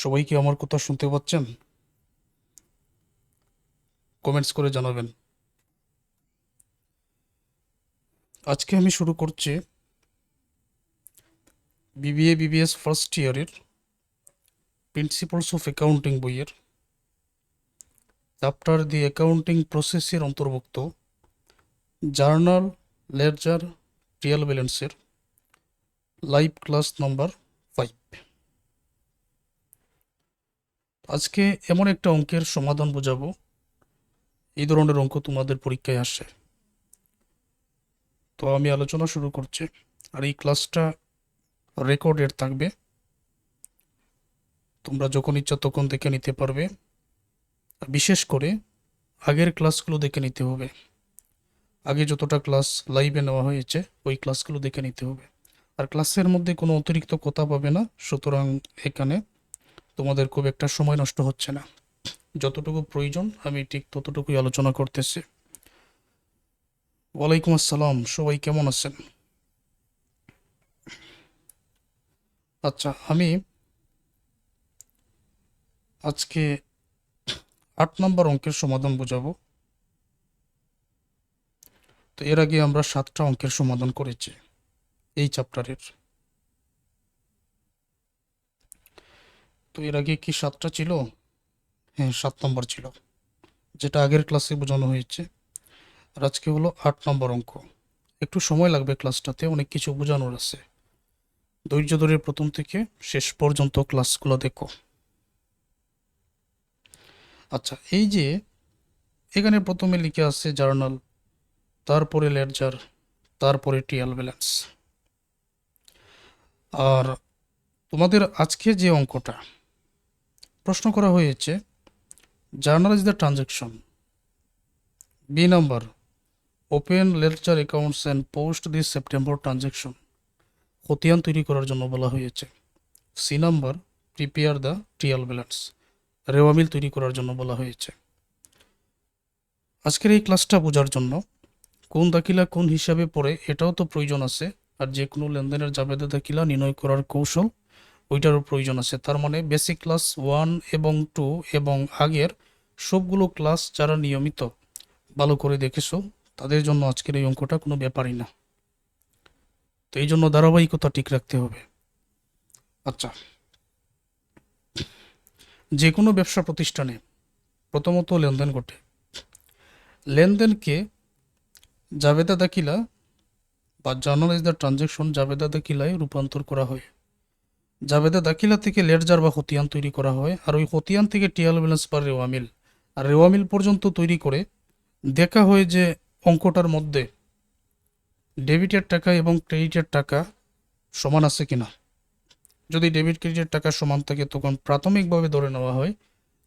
সবাই কি আমার কথা শুনতে পাচ্ছেন? কমেন্টস করে জানাবেন। আজকে আমি শুরু করছি বিবিএ বিবিএস ফার্স্ট ইয়ারের প্রিন্সিপালস অফ অ্যাকাউন্টিং বইয়ের চ্যাপ্টার দি অ্যাকাউন্টিং প্রসেসের অন্তর্ভুক্ত জার্নাল, লেডজার, ট্রায়াল ব্যালেন্সের লাইভ ক্লাস নাম্বার 5। আজকে এমন একটা অঙ্কের সমাধান বোঝাবো, এই ধরনের অঙ্ক তোমাদের পরীক্ষায় আসে। তো আমি আলোচনা শুরু করছি, আর এই ক্লাসটা রেকর্ডেড থাকবে, তোমরা যখন ইচ্ছা তখন দেখে নিতে পারবে। বিশেষ করে আগের ক্লাসগুলো দেখে নিতে হবে, আগে যতটা ক্লাস লাইভে নেওয়া হয়েছে ওই ক্লাসগুলো দেখে নিতে হবে। আর ক্লাসের মধ্যে কোনো অতিরিক্ত কথা পাবে না, সুতরাং এখানে তোমাদের খুব একটা সময় নষ্ট হচ্ছে না। যতটুকু প্রয়োজন আমি ঠিক ততটুকুই আলোচনা করতেছি। ওয়ালাইকুম আসসালাম, সবাই কেমন আছেন? আচ্ছা, আমি আজকে 8 নম্বর অঙ্কের সমাধান বোঝাবো। তো এর আগে আমরা 7টা অঙ্কের সমাধান করেছি এই চ্যাপ্টারের। তো এর আগে কি 7টা ছিল? হ্যাঁ, 7 নম্বর ছিল, যেটা আগের ক্লাসে বোঝানো হয়েছে। আর আজকে হলো 8 নম্বর অঙ্ক। একটু সময় লাগবে, ক্লাসটাতে অনেক কিছু বোঝানোর আছে। ধৈর্য ধরে প্রথম থেকে শেষ পর্যন্ত ক্লাসগুলো দেখো। আচ্ছা, এই যে এখানে প্রথমে লিখে আছে জার্নাল, তারপরে লেডজার, তারপরে ট্রায়াল ব্যালেন্স। আর তোমাদের আজকে যে অঙ্কটা প্রশ্ন করা হয়েছে, journal is the transaction, B number open ledger accounts and post this September transaction, খতিয়ান তৈরি করার জন্য বলা হয়েছে। C number prepare the trial balance, রেওয়ামিল তৈরি করার জন্য বলা হয়েছে। আজকের এই ক্লাসটা বোঝার জন্য কোন দাখিলা কোন হিসাবে পড়ে এটাও তো প্রয়োজন আছে, আর যে কোনো লেনদেনের জাবেদা দাখিলা নির্ণয় করার কৌশল ওইটারও প্রয়োজন আছে। তার মানে বেসিক ক্লাস 1 এবং 2 এবং আগের সবগুলো ক্লাস যারা নিয়মিত ভালো করে দেখেছো তাদের জন্য আজকের এই অঙ্কটা কোনো ব্যাপারই না। তো এই জন্য ধারাবাহিকতা ঠিক রাখতে হবে। আচ্ছা, যে কোনো ব্যবসা প্রতিষ্ঠানে প্রথমত লেনদেন ঘটে। লেনদেনকে জাবেদা দাখিলা বা জার্নাল ইজ দ্য ট্রানজ্যাকশন জাবেদা দাখিলায় রূপান্তর করা হয়। জাবেদা দাখিলা থেকে লেডজার বা খতিয়ান তৈরি করা হয়, আর ওই খতিয়ান থেকে ট্রায়াল ব্যালেন্স বা রেওয়ামিল, আর রেওয়ামিল পর্যন্ত তৈরি করে দেখা হয় যে অঙ্কটার মধ্যে ডেবিটের টাকা এবং ক্রেডিটের টাকা সমান আছে কিনা। যদি ডেবিট ক্রেডিটের টাকা সমান থাকে তখন প্রাথমিকভাবে ধরে নেওয়া হয়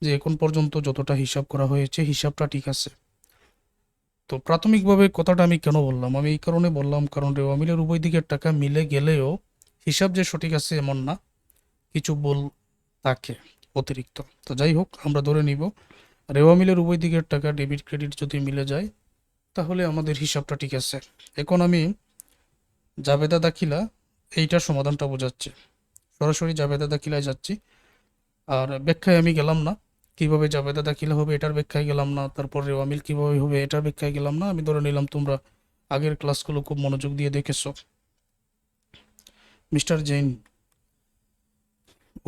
যে এখন পর্যন্ত যতটা হিসাব করা হয়েছে হিসাবটা ঠিক আছে। তো প্রাথমিকভাবে কথাটা আমি কেন বললাম, আমি এই কারণে বললাম কারণ রেওয়ামিলের উভয় দিকের টাকা মিলে গেলেও হিসাব যে সঠিক আছে এমন না, কিছু ভুল থাকে অতিরিক্ত। তো যাই হোক, আমরা ধরে নিব রেওয়ামিলের উভয় দিকের টাকা ডেবিট ক্রেডিট যদি মিলে যায় তাহলে আমাদের হিসাবটা ঠিক আছে। এখন আমি জাবেদা দাখিলা এইটার সমাধানটা বোঝাচ্ছি, সরাসরি জাবেদা দাখিলায় যাচ্ছি। আর ব্যাখ্যায় আমি গেলাম না, কিভাবে জাবেদা দাখিলা হবে এটার ব্যাখ্যায় গেলাম না, তারপর রেওয়ামিল কিভাবে হবে এটার ব্যাখ্যায় গেলাম না। আমি ধরে নিলাম তোমরা আগের ক্লাসগুলো খুব মনোযোগ দিয়ে দেখেছো। Mister Jain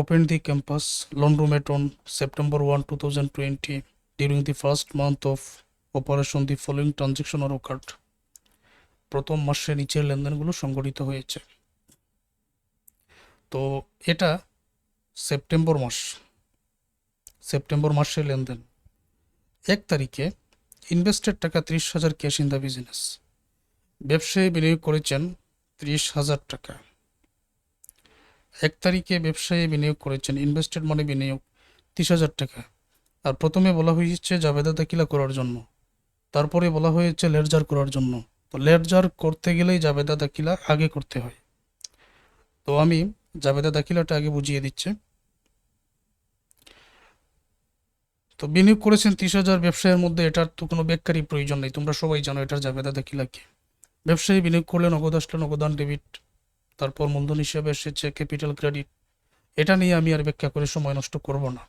opened the campus laundromat on September 1, 2020. During the first month of operation, the following transaction are occurred. প্রথম মাসে নিচের লেনদেনগুলো সংঘটিত হয়েছে। তো এটা সেপ্টেম্বর মাস, সেপ্টেম্বর মাসের লেনদেন। 1 তারিখে ইনভেস্টেড টাকা 30,000 ক্যাশ ইন দ্য বিজনেস, ব্যবসায়ী বিনিয়োগ করেছেন 30,000 টাকা। 1 তারিখে ব্যবসায়ী বিনিয়োগ করেছেন, ইনভেস্টেড মানে বিনিয়োগ 30,000 টাকা। আর প্রথমে বলা হয়েছে জাবেদা দাখিলা করার জন্য, তারপরে বলা হয়েছে লেডজার করার জন্য। তো লেডজার করতে গেলেই জাবেদা দাখিলা আগে করতে হয়। তো আমি জাবেদা দাখিলাটা আগে বুঝিয়ে দিচ্ছি। তো বিনিয়োগ করেছেন 30,000 ব্যবসায়ের মধ্যে, এটার তো কোনো ব্যাখ্যারই প্রয়োজন নেই, তোমরা সবাই জানো এটার জাবেদা দাখিলা কি। ব্যবসায়ী বিনিয়োগ করলে নগদ আসলে নগদান ডেবিট, তারপর মূলধন হিসেবে এসেছে ক্যাপিটাল ক্রেডিট, এটা নিয়ে আমি আর ব্যাখ্যা করে সময় নষ্ট করব না,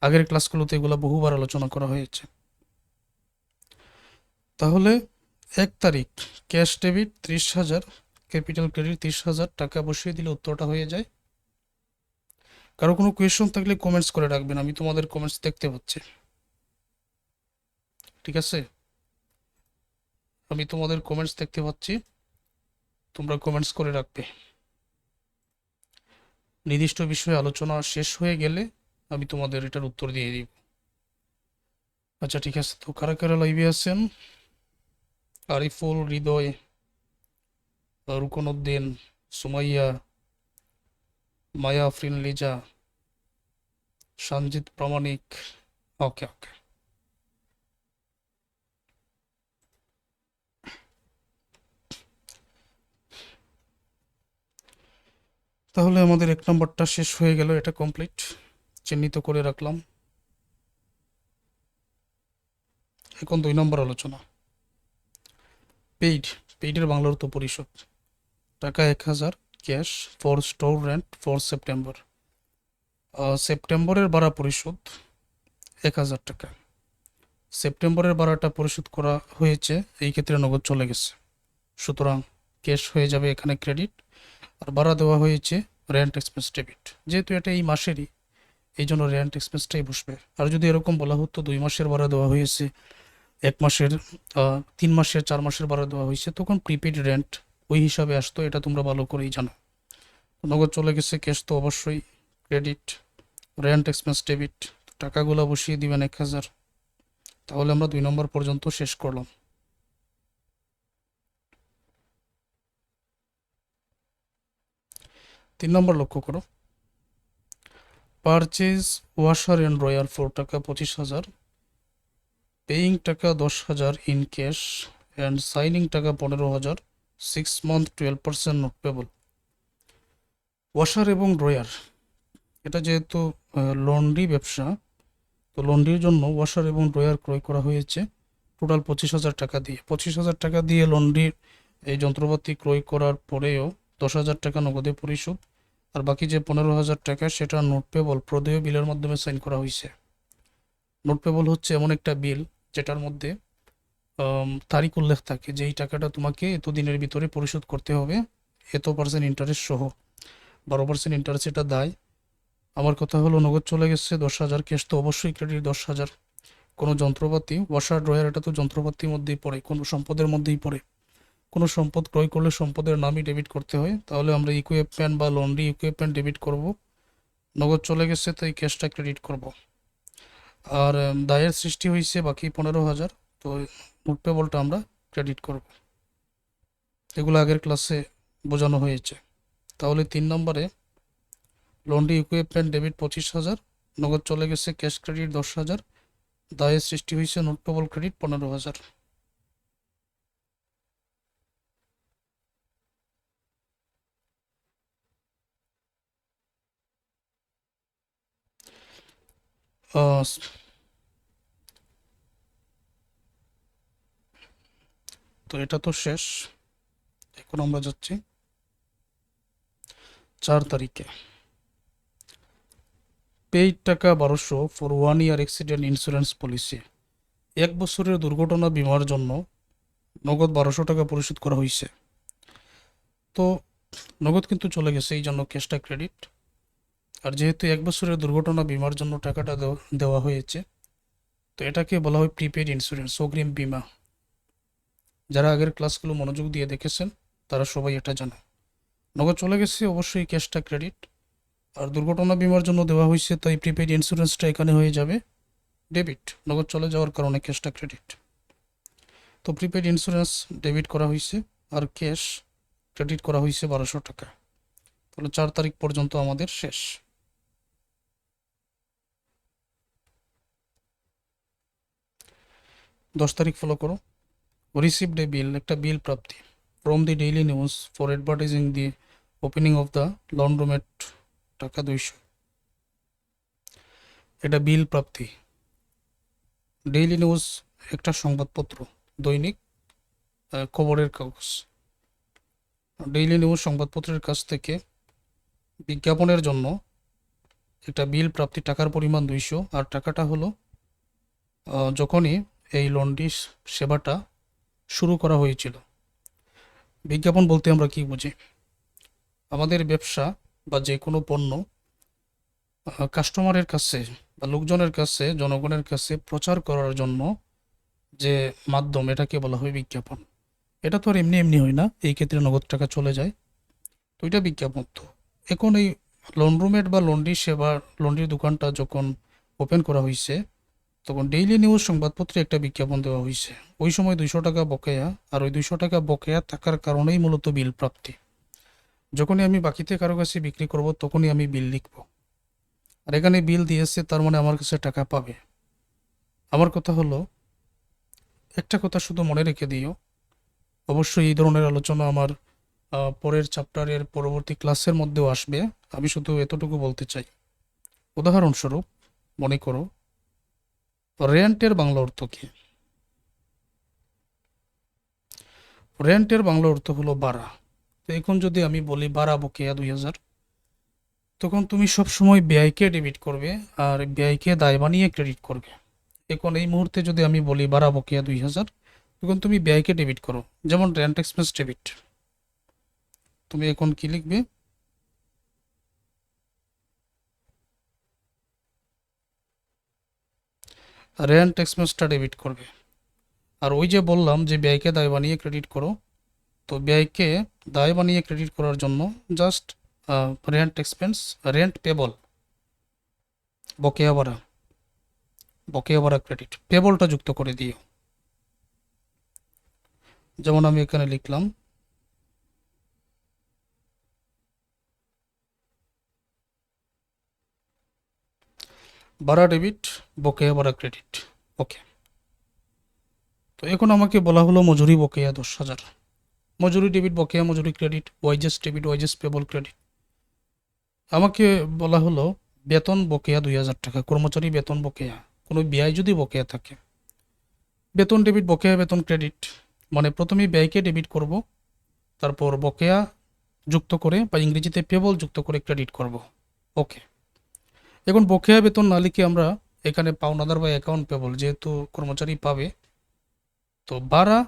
আগের ক্লাসগুলোতে এগুলো বহুবার আলোচনা করা হয়েছে। তাহলে 1 তারিখ ক্যাশ ডেবিট 30,000, ক্যাপিটাল ক্রেডিট 30,000 টাকা বসিয়ে দিলে উত্তরটা হয়ে যায়। কারো কোনো কোয়েশ্চন থাকলে কমেন্টস করে রাখবেন, আমি তোমাদের কমেন্টস দেখতে পাচ্ছি। ঠিক আছে, আমি তোমাদের কমেন্টস দেখতে পাচ্ছি, তোমরা কমেন্টস করে রাখবে। নির্দিষ্ট বিষয়ে আলোচনা শেষ হয়ে গেলে আমি তোমাদের এটার উত্তর দিয়ে দিব। আচ্ছা ঠিক আছে, তো কারা কারা লাইভে আছেন? আরিফুল, হৃদয়, রুকনউদ্দিন, সুমাইয়া, মায়া আফরিন, লিজা, সঞ্জিত প্রামাণিক। ওকে ওকে, তাহলে আমাদের 1 নম্বরটা শেষ হয়ে গেল, এটা কমপ্লিট, চিহ্নিত করে রাখলাম। এখন 2 নম্বর আলোচনা। পেইডের বাংলা অর্থ পরিশোধ। টাকা 1,000 cash for store rent for September. সেপ্টেম্বরের ভাড়া পরিশোধ 1,000 টাকা। সেপ্টেম্বরের ভাড়াটা পরিশোধ করা হয়েছে, এই ক্ষেত্রে নগদ চলে গেছে, সুতরাং ক্যাশ হয়ে যাবে এখানে ক্রেডিট। আর ভাড়া দেওয়া হয়েছে রেন্ট এক্সপেন্স ডেবিট, যেহেতু এটা এই মাসেরই এই জন্য রেন্ট এক্সপেন্সটাই বসবে। আর যদি এরকম বলা হতো 2 মাসের ভাড়া দেওয়া হয়েছে, 1 মাসের, 3 মাসের, 4 মাসের ভাড়া দেওয়া হয়েছে, তখন প্রিপেড রেন্ট ওই হিসাবে আসতো, এটা তোমরা ভালো করেই জানো। নগদ চলে গেছে, ক্যাশ তো অবশ্যই ক্রেডিট, রেন্ট এক্সপেন্স ডেবিট, টাকাগুলো বসিয়ে দিবেন 1,000। তাহলে আমরা 2 নম্বর পর্যন্ত শেষ করলাম। 3 নম্বর লক্ষ্য করো। Purchase washer and drawer for টাকা 25,000, পেইং টাকা 10,000 ইন ক্যাশ অ্যান্ড সাইনিং টাকা 15,000, 6 মান্থ 12% নোট পেবল। ওয়াশার এবং ড্রয়ার, এটা যেহেতু লন্ড্রি ব্যবসা, তো লন্ড্রির জন্য ওয়াশার এবং ড্রয়ার ক্রয় করা হয়েছে টোটাল 25,000 টাকা দিয়ে। 25,000 টাকা দিয়ে লন্ড্রির এই যন্ত্রপাতি ক্রয় করার পরেও 10,000 টাকা নগদে পরিশোধ, আর বাকি যে 15,000 টাকা সেটা নোট পেবল প্রদেয় বিলের মাধ্যমে সাইন করা হয়েছে। নোট পেবল হচ্ছে এমন একটা বিল যেটার মধ্যে তারিখ উল্লেখ থাকে যে এই টাকাটা তোমাকে এত দিনের ভিতরে পরিশোধ করতে হবে, এত পার্সেন্ট ইন্টারেস্ট সহ, 12% ইন্টারেস্ট এটা দায়। আমার কথা হলো নগদ চলে গেছে 10,000, ক্যাশ তো অবশ্যই ক্রেডিট 10,000। কোনো যন্ত্রপাতি, ওয়াশার ড্রয়ার এটা তো যন্ত্রপাতির মধ্যেই পড়ে, কোনো সম্পদের মধ্যেই পড়ে। কোনো সম্পদ ক্রয় করলে সম্পদের নামই ডেবিট করতে হয়, তাহলে আমরা ইকুইপমেন্ট বা লন্ড্রি ইকুইপমেন্ট ডেবিট করব। নগদ চলে গেছে তাই ক্যাশটা ক্রেডিট করব। আর দায়ের সৃষ্টি হয়েছে বাকি 15,000, তো নোট পেবলটা আমরা ক্রেডিট করব। এগুলো আগের ক্লাসে বোঝানো হয়েছে। তাহলে 3 নম্বরে লন্ড্রি ইকুইপমেন্ট ডেবিট 25,000, নগদ চলে গেছে ক্যাশ ক্রেডিট 10,000, দায়ের সৃষ্টি হয়েছে নোট পেবল ক্রেডিট 15,000। তো এটা তো শেষ, এখন আমরা যাচ্ছি 4 তারিখে। পেইড টাকা 1200 for 1 year accident insurance policy. 1 বছরের দুর্ঘটনা বিমার জন্য নগদ 1200 টাকা পরিশোধ করা হয়েছে। তো নগদ কিন্তু চলে গেছে, এই জন্য ক্যাশটা ক্রেডিট। আর যেহেতু 1 বছরের দুর্ঘটনা বিমার জন্য টাকাটা দেওয়া হয়েছে, তো এটাকে বলা হয় প্রিপেড ইন্স্যুরেন্স, অগ্রিম বিমা। যারা আগের ক্লাসগুলো মনোযোগ দিয়ে দেখেছেন তারা সবাই এটা জানে। নগদ চলে গেছে, অবশ্যই ক্যাশটা ক্রেডিট। আর দুর্ঘটনা বিমার জন্য দেওয়া হয়েছে তাই প্রিপেড ইন্স্যুরেন্সটা এখানে হয়ে যাবে ডেবিট, নগদ চলে যাওয়ার কারণে ক্যাশটা ক্রেডিট। তো প্রিপেড ইন্স্যুরেন্স ডেবিট করা হয়েছে আর ক্যাশ ক্রেডিট করা হয়েছে 1200 টাকা। তাহলে 4 তারিখ পর্যন্ত আমাদের শেষ। 10 তারিখ ফলো করো। রিসিভড এ বিল, একটা বিল প্রাপ্তি from the Daily News for advertising the opening of the laundromat, টাকা 200। এটা বিল প্রাপ্তি। ডেইলি নিউজ একটা সংবাদপত্র, দৈনিক খবরের কাগজ। ডেইলি নিউজ সংবাদপত্রের কাছ থেকে বিজ্ঞাপনের জন্য একটা বিল প্রাপ্তি টাকার পরিমাণ 200, আর টাকাটা হলো যখনই এই লন্ড্রি সেবাটা শুরু করা হয়েছিল। বিজ্ঞাপন বলতে আমরা কি বুঝি? আমাদের ব্যবসা বা যে কোনো পণ্য কাস্টমারের কাছে বা লোকজনের কাছে, জনগণের কাছে প্রচার করার জন্য যে মাধ্যম, এটাকে বলা হয় বিজ্ঞাপন। এটা তো আর এমনি এমনি হয় না, এই ক্ষেত্রে নগদ টাকা চলে যায়, তো এটা বিজ্ঞাপন। তো এখন এই লন্ড্রোমেট বা লন্ড্রি সেবা, লন্ড্রির দোকানটা যখন ওপেন করা হয়েছে, তখন ডেইলি নিউজ সংবাদপত্রে একটা বিজ্ঞাপন দেওয়া হয়েছে। ওই সময় 200 টাকা বকেয়া, আর ওই 200 টাকা বকেয়া থাকার কারণেই মূলত বিল প্রাপ্তি। যখনই আমি বাকিতে কারো কাছে বিক্রি করব, তখনই আমি বিল লিখব। আর এখানে বিল দিয়েছে, তার মানে আমার কাছে টাকা পাবে। আমার কথা হলো, একটা কথা শুধু মনে রেখে দিও, অবশ্যই এই ধরনের আলোচনা আমার পরের চ্যাপ্টারের পরবর্তী ক্লাসের মধ্যেও আসবে। আমি শুধু এতটুকু বলতে চাই, উদাহরণস্বরূপ মনে করো রেন্টের বাংলা অর্থ কি? রেন্টের বাংলা অর্থ হলো ভাড়া। তো এখন যদি আমি বলি ভাড়া বকেয়া 2000, তখন তুমি সবসময় ব্যয়কে ডেবিট করবে আর ব্যয়কে দায় বানিয়ে ক্রেডিট করবে। এখন এই মুহূর্তে যদি আমি বলি ভাড়া বকেয়া 2000, তখন তুমি ব্যয়কে ডেবিট করো, যেমন রেন্ট এক্সপেন্স ডেবিট। তুমি এখন কি লিখবে? রেন্ট এক্সপেন্সটা ডেবিট করবে। আর ওই যে বললাম যে ব্যয়কে দায় বানিয়ে ক্রেডিট করো, তো ব্যয়কে দায় বানিয়ে ক্রেডিট করার জন্য just rent expense, rent payable, বকেয়া ভাড়া, বকেয়া ভাড়া ক্রেডিট, পেবলটা যুক্ত করে দিও। যেমন আমি এখানে লিখলাম ভাড়া ডেবিট, বকেয়া ভাড়া ক্রেডিট। ওকে। তো এখন আমাকে বলা হলো মজুরি বকেয়া 10,000, মজুরি ডেবিট, বকেয়া মজুরি credit, wages debit, wages payable credit. আমাকে বলা হলো বেতন বকেয়া 2,000 টাকা, কর্মচারী বেতন বকেয়া, কোনো ব্যয় যদি বকেয়া থাকে, বেতন ডেবিট, বকেয়া বেতন ক্রেডিট। মানে প্রথমে ব্যয়কে ডেবিট করব, তারপর বকেয়া যুক্ত করে বা ইংরেজিতে পেবল যুক্ত করে ক্রেডিট করব। ওকে। এখন বকেয়া বেতন না লিখে আমরা এখানে পাওনাদার বা অ্যাকাউন্ট পেবল, যেহেতু কর্মচারী পাবে, তো ভাড়া,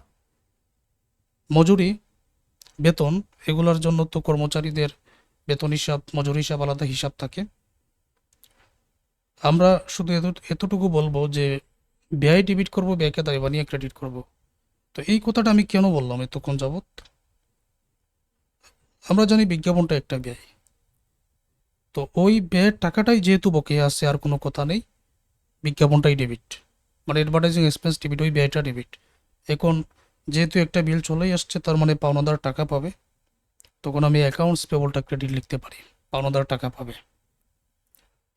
মজুরি, বেতন, এগুলোর জন্য তো কর্মচারীদের বেতন হিসাব, মজুরি হিসাব আলাদা হিসাব থাকে। আমরা শুধু এতটুকু বলবো যে ব্যয় ডেবিট করব, ব্যয়কে দায় বানিয়ে ক্রেডিট করব। তো এই কথাটা আমি কেন বললাম এতক্ষণ যাবত? আমরা জানি বিজ্ঞাপনটা একটা ব্যয়, তো ওই ব্যয়ের টাকাটাই যেহেতু বকেয়া আছে, আর কোনো কথা নেই, বিজ্ঞাপনটাই ডেবিট, মানে অ্যাডভার্টাইজিং এক্সপেন্স ডেবিট, ওই ব্যয়টা ডেবিট। এখন যেহেতু একটা বিল চলেই আসছে, তার মানে পাওনাদার টাকা পাবে, তখন আমি অ্যাকাউন্টস পেবলটা ক্রেডিট লিখতে পারি, পাওনাদার টাকা পাবে।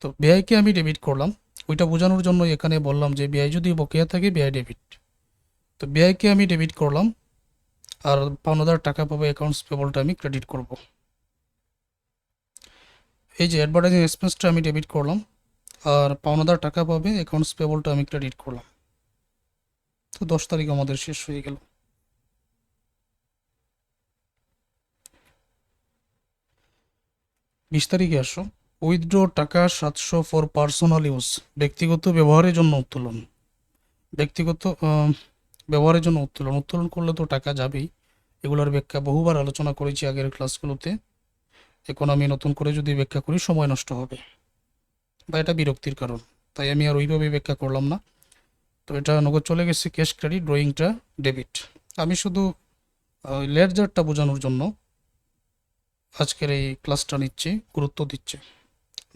তো ব্যয়কে আমি ডেবিট করলাম, ওইটা বোঝানোর জন্য এখানে বললাম যে ব্যয় যদি বকেয়া থাকে, ব্যয় ডেবিট। তো ব্যয়কে আমি ডেবিট করলাম, আর পাওনাদার টাকা পাবে, অ্যাকাউন্টস পেবলটা আমি ক্রেডিট করব। এই যে অ্যাডভার্টাইজিং এক্সপেন্সটা আমি ডেবিট করলাম, আর পাওনাদার টাকা পাবে, অ্যাকাউন্টস পেবলটা আমি ক্রেডিট করলাম। তো 10 তারিখ আমাদের শেষ হয়ে গেল। 20 তারিখে আসো। উইথড্র টাকা 700 ফর পার্সোনাল ইউজ, ব্যক্তিগত ব্যবহারের জন্য উত্তোলন। ব্যক্তিগত ব্যবহারের জন্য উত্তোলন, উত্তোলন করলে তো টাকা যাবেই। এগুলোর ব্যাখ্যা বহুবার আলোচনা করেছি আগের ক্লাসগুলোতে। এখন আমি নতুন করে যদি ব্যাখ্যা করি, সময় নষ্ট হবে বা এটা বিরক্তির কারণ, তাই আমি আর ওইভাবে ব্যাখ্যা করলাম না। তো এটা নগদ চলে গেছে, ক্যাশ ক্রেডিট, ড্রয়িংটা ডেবিট। আমি শুধু লেডজারটা বোঝানোর জন্য আজকের এই ক্লাসটা নিচ্ছি, গুরুত্ব দিচ্ছি।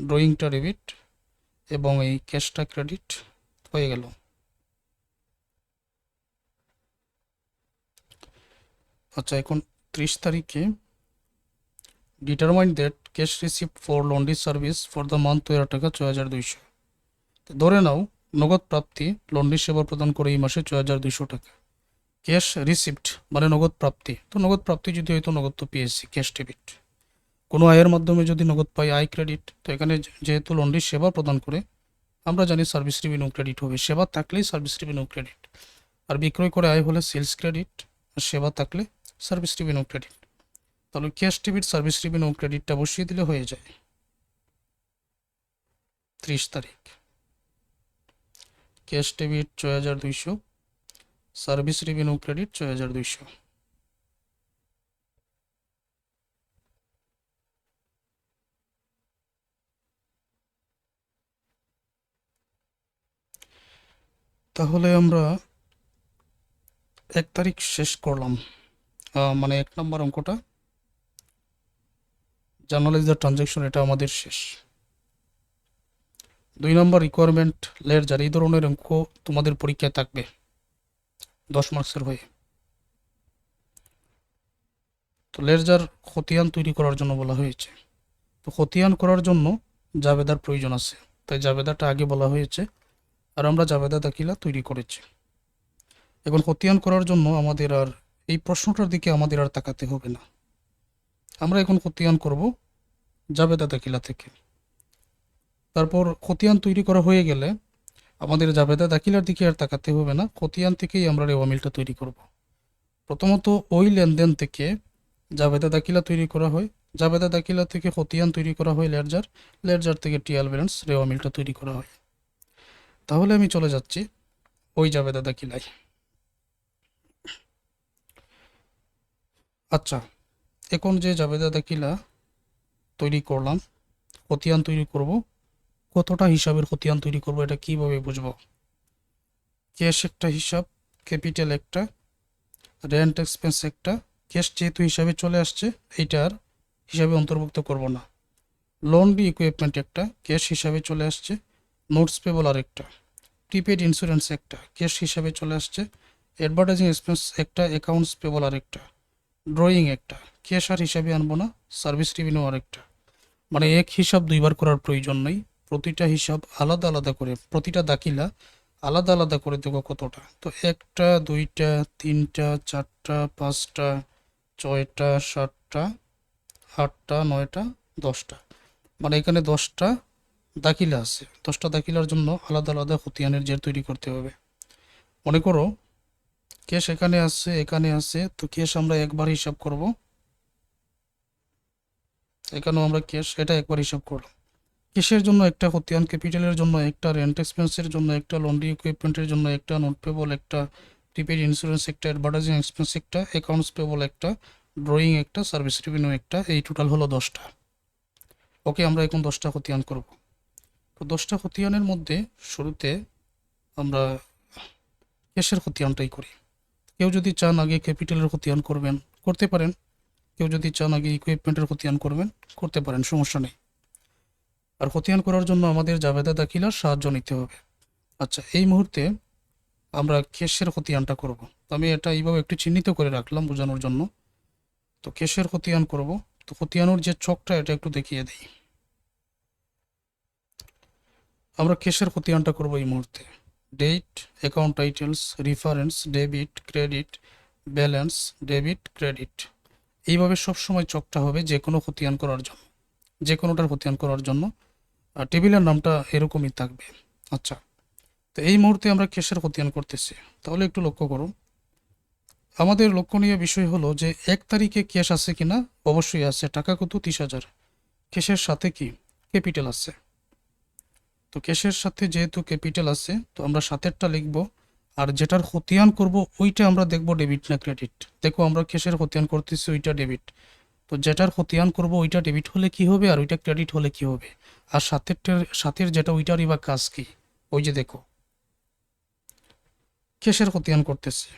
ড্রয়িংটা ডেবিট এবং এই ক্যাশটা ক্রেডিট হয়ে গেল। আচ্ছা, এখন 30 তারিখে determine that cash receipt for laundry service for the month টাকা 6,200। ধরে নাও নগদ প্রাপ্তি, লন্ড্রি সেবা প্রদান করে এই মাসে 6,200 টাকা। ক্যাশ রিসিপ্ট মানে নগদ প্রাপ্তি, তো নগদ প্রাপ্তি যদি হয়তো নগদ তো পেয়েছি, ক্যাশ ডেবিট। কোনো আয়ের মাধ্যমে যদি নগদ পাই, আয় ক্রেডিট। তো এখানে যেহেতু লন্ড্রি সেবা প্রদান করে, আমরা জানি সার্ভিস রেভিনিউ ক্রেডিট হবে, সেবা থাকলেই সার্ভিস রেভিনিউ ক্রেডিট। আর বিক্রয় করে আয় হলে সেলস ক্রেডিট, আর সেবা থাকলে সার্ভিস রেভিনিউ ক্রেডিট। তাহলে ক্যাশ ডেবিট সার্ভিস রেভিনিউ ক্রেডিটটা বসিয়ে দিলে হয়ে যায় 30 তারিখ। Cash debit 6200, service revenue credit 6200। তাহলে আমরা 1 তারিখ শেষ করলাম, মানে 1 নম্বর অঙ্কটা জার্নালাইজ দ্য ট্রানজ্যাকশন, এটা আমাদের শেষ। 2 নম্বর রিকোয়ারমেন্ট লেডজার, এই ধরনের অঙ্ক তোমাদের পরীক্ষায় থাকবে 10 মার্কসের হয়ে। তো লেডজার খতিয়ান তৈরি করার জন্য বলা হয়েছে। তো খতিয়ান করার জন্য জাবেদার প্রয়োজন আছে, তাই জাবেদাটা আগে বলা হয়েছে, আর আমরা জাবেদা দাখিলা তৈরি করেছি। এখন খতিয়ান করার জন্য আমাদের আর এই প্রশ্নটার দিকে আমাদের আর তাকাতে হবে না। আমরা এখন খতিয়ান করব জাবেদা দাখিলা থেকে। তারপর খতিয়ান তৈরি করা হয়ে গেলে আমাদের জাবেদা দাখিলার দিকে আর তাকাতে হবে না, খতিয়ান থেকেই আমরা রেওয়া মিলটা তৈরি করব। প্রথমত ওই লেনদেন থেকে জাবেদা দাখিলা তৈরি করা হয়, জাবেদা দাখিলা থেকে খতিয়ান তৈরি করা হয় লেডজার, লেডজার থেকে ট্রায়াল ব্যালেন্স রেওয়া মিলটা তৈরি করা হয়। তাহলে আমি চলে যাচ্ছি ওই জাবেদা দাখিলায়। আচ্ছা, এখন যে জাবেদা দাখিলা তৈরি করলাম, খতিয়ান তৈরি করব, কতটা হিসাবের খতিয়ান তৈরি করব এটা কিভাবে বুঝব? ক্যাশ একটা হিসাব, ক্যাপিটাল একটা, রেন্ট এক্সপেন্স একটা। ক্যাশ যেহেতু হিসাবে চলে আসছে এইটার হিসাবে অন্তর্ভুক্ত করব না। লন্ড্রি ইকুইপমেন্ট একটা, ক্যাশ হিসাবে চলে আসছে। নোটস পেবল আর একটা, প্রিপেড ইন্স্যুরেন্স একটা, ক্যাশ হিসাবে চলে আসছে। অ্যাডভার্টাইজিং এক্সপেন্স একটা, অ্যাকাউন্টস পেবল আর একটা। ড্রয়িং একটা, ক্যাশ আর হিসাবে আনবো না, সার্ভিস রেভিনিউ আর একটা। মানে এক হিসাব দুইবার করার প্রয়োজন নেই, প্রতিটা হিসাব আলাদা আলাদা করে, প্রতিটা দাখিলা আলাদা আলাদা করে দেবো কতটা। তো 1টা 2টা 3টা 4টা 5টা 6টা 7টা 8টা 9টা 10টা, মানে এখানে 10টা দাখিলা আছে। 10টা দাখিলার জন্য আলাদা আলাদা খতিয়ানের জের তৈরি করতে হবে। মনে করো ক্যাশ এখানে আছে, এখানে আছে, তো ক্যাশ আমরা একবার হিসাব করব, এখানেও আমরা ক্যাশ এটা একবার হিসাব করলাম। ক্যাশের জন্য একটা খতিয়ান, ক্যাপিটালের জন্য একটা, রেন্ট এক্সপেন্সের জন্য একটা, লন্ড্রি ইকুইপমেন্টের জন্য একটা, নোট পেবল একটা, প্রিপেড ইন্স্যুরেন্স একটা, অ্যাডভার্টাইজিং এক্সপেন্স একটা, অ্যাকাউন্টস পেবল একটা, ড্রয়িং একটা, সার্ভিস রেভিনিউ একটা। এই টোটাল হলো 10টা। ওকে, আমরা এখন 10টা খতিয়ান করব। তো 10টা খতিয়ানের মধ্যে শুরুতে আমরা ক্যাশের খতিয়ানটাই করি। কেউ যদি চান আগে ক্যাপিটালের খতিয়ান করবেন করতে পারেন, কেউ যদি চান আগে ইকুইপমেন্টের খতিয়ান করবেন করতে পারেন, সমস্যা নেই। আর খতিয়ান করার জন্য আমাদের জাবেদা দাখিলার সাহায্য নিতে হবে। আচ্ছা, এই মুহূর্তে আমরা ক্যাশের খতিয়ানটা করব। তো আমি এটা এইভাবে একটু চিহ্নিত করে রাখলাম বোঝানোর জন্য। তো ক্যাশের খতিয়ান করব, তো খতিয়ানোর যে ছকটা এটা একটু দেখিয়ে দিই। আমরা ক্যাশের খতিয়ানটা করব এই মুহূর্তে। Date, account titles, reference, debit, credit, balance, debit, credit. এইভাবে সবসময় চকটা হবে যে কোনো খতিয়ান করার জন্য, যে কোনোটার খতিয়ান করার জন্য। আর টেবিলের নামটা এরকমই থাকবে। আচ্ছা, তো এই মুহূর্তে আমরা ক্যাশের খতিয়ান করতেছি। তাহলে একটু লক্ষ্য করুন, আমাদের লক্ষণীয় বিষয় হলো যে 1 তারিখে ক্যাশ আছে কিনা, অবশ্যই আছে। টাকা কত? 30,000। ক্যাশের সাথে কি ক্যাপিটাল আছে, তো ক্যাশের সাথে যেহেতু ক্যাপিটাল আছে তো আমরা সাতেরটা লিখব। আর যেটার খতিয়ান করব ওইটা আমরা দেখব ডেবিট না ক্রেডিট। দেখো আমরা ক্যাশের খতিয়ান করতেছি, ওইটা ডেবিট। তো যেটার খতিয়ান করব ওইটা ডেবিট হলে কি হবে আর ওইটা ক্রেডিট হলে কি হবে। আর সাতের যেটা ওইটারই বা কাজ কি, ওই যে দেখো ক্যাশের খতিয়ান করতেছে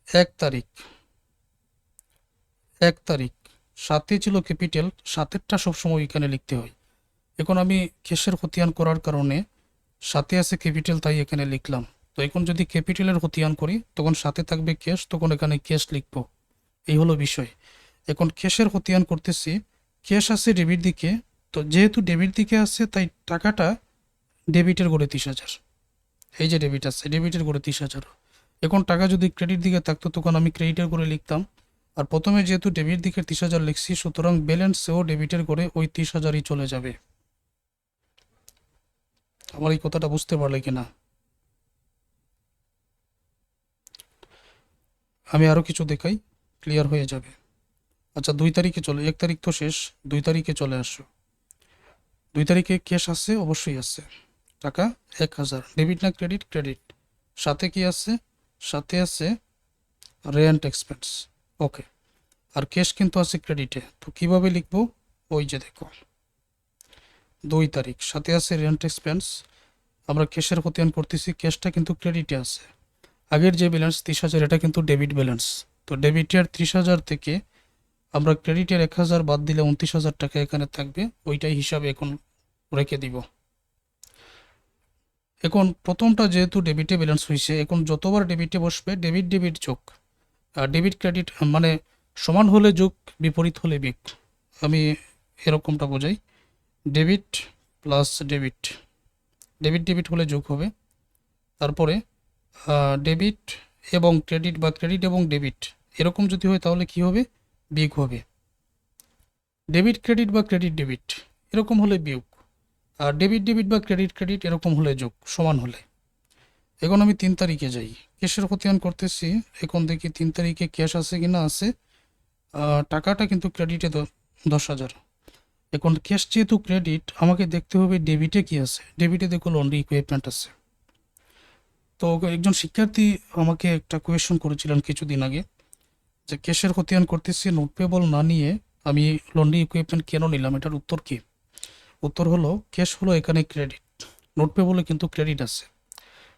1 তারিখ, 1 তারিখ, সাথে ছিল ক্যাপিটাল, সাতেরটা সবসময় এখানে লিখতে হয়। এখন আমি ক্যাশের খতিয়ান করার কারণে সাথে আছে ক্যাপিটাল, তাই এখানে লিখলাম। তো এখন যদি ক্যাপিটালের খতিয়ান করি তখন সাথে থাকবে ক্যাশ, তখন এখানে ক্যাশ লিখব। এই হলো বিষয়। এখন ক্যাশের খতিয়ান করতেছি, ক্যাশ আছে ডেবিট দিকে, তো যেহেতু ডেবিট দিকে আছে তাই টাকাটা ডেবিটের করে 30,000। এই যে ডেবিট আছে, ডেবিটের করে 30,000। এখন টাকা যদি ক্রেডিট দিকে থাকতো তখন আমি ক্রেডিটের করে লিখতাম। আর প্রথমে যেহেতু ডেবিট দিকে 30,000 লিখছি, সুতরাং ব্যালেন্সেও ডেবিটের করে ওই 30,000ই চলে যাবে। আমার এই কথাটা বুঝতে পারলে কিনা? আমি আরও কিছু দেখাই, ক্লিয়ার হয়ে যাবে। আচ্ছা 2 তারিখে চলে, 1 তারিখ তো শেষ, 2 তারিখে চলে আসো। 2 তারিখে ক্যাশ আছে, অবশ্যই আছে, টাকা 1000। ডেবিট না ক্রেডিট? ক্রেডিট। সাথে কি আছে? সাথে আছে রেন্ট এক্সপেন্স। ওকে, আর ক্যাশ কিন্তু আছে ক্রেডিটে, তো কিভাবে লিখবো? ওই যে দেখো 2 তারিখ, সাথে আছে রেন্ট এক্সপেন্স, আমরা ক্যাশের খতিয়ান করতেছি, ক্যাশটা কিন্তু ক্রেডিটে আছে। আগের যে ব্যালেন্স 30,000 এটা কিন্তু ডেবিট ব্যালেন্স, তো ডেবিটের 30,000 থেকে আমরা ক্রেডিটের 1000 বাদ দিলে 29,000 টাকা এখানে থাকবে, ওইটাই হিসাবে এখন রেখে দিব। এখন প্রথমটা যেহেতু ডেবিটে ব্যালেন্স হয়েছে, এখন যতবার ডেবিটে বসবে ডেবিট ডেবিট যোগ, আর ডেবিট ক্রেডিট মানে সমান হলে যোগ, বিপরীত হলে বিয়োগ, আমি এরকমটা বোঝাই। Debit plus debit, debit debit হলে যোগ হবে। তারপরে ডেবিট এবং ক্রেডিট বা ক্রেডিট এবং ডেবিট এরকম যদি হয় তাহলে কি হবে? বিয়োগ হবে। ডেবিট ক্রেডিট বা ক্রেডিট ডেবিট এরকম হলে বিয়োগ, আর ডেবিট ডেবিট বা ক্রেডিট ক্রেডিট এরকম হলে যোগ, সমান হলে। এখন আমি 3 তারিখে যাই, ক্যাশের খতিয়ান করতেছি। এখন দেখি 3 তারিখে ক্যাশ আছে কি না, আছে। টাকাটা কিন্তু ক্রেডিটে 10,000। এখন ক্যাশ যেহেতু ক্রেডিট, আমাকে দেখতে হবে ডেবিটে কি আছে। ডেবিটে দেখো লন্ড্রি ইকুইপমেন্ট আছে। তো একজন শিক্ষার্থী আমাকে একটা কোয়েশ্চন করেছিলেন কিছুদিন আগে, যে ক্যাশের খতিয়ান করতেছি, নোট পেবল না নিয়ে আমি লন্ড্রি ইকুইপমেন্ট কেন নিলাম, এটার উত্তর কি? উত্তর হলো ক্যাশ হলো এখানে ক্রেডিট, নোট পেবলে কিন্তু ক্রেডিট আছে।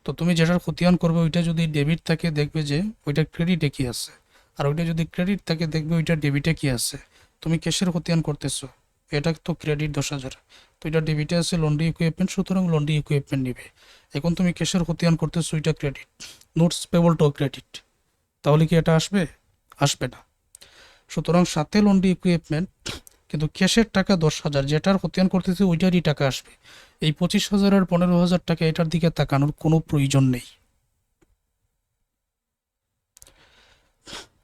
তো তুমি যেটার খতিয়ান করবে ওইটা যদি ডেবিট থাকে দেখবে যে ওইটা ক্রেডিটে কি আছে, আর ওইটা যদি ক্রেডিট থাকে দেখবে ওইটা ডেবিটে কি আছে। তুমি ক্যাশের খতিয়ান করতেছো, এটা তো ক্রেডিট 10,000, তো এটা ডেবিটে আছে লন্ড্রি ইকুইপমেন্ট, সুতরাং লন্ড্রি ইকুইপমেন্ট নিবে। এখন তুমি ক্যাশের খতিয়ান করতেছো, ওইটা ক্রেডিট, নোটস পেবলটাও ক্রেডিট, তাহলে কি এটা আসবে? আসবে না। সুতরাং সাথে লন্ড্রি ইকুইপমেন্ট, কিন্তু ক্যাশের টাকা 10,000, যেটার খতিয়ান করতেছে ওইটারই টাকা আসবে। এই 25,000 আর 15,000 টাকা এটার দিকে তাকানোর কোনো প্রয়োজন নেই।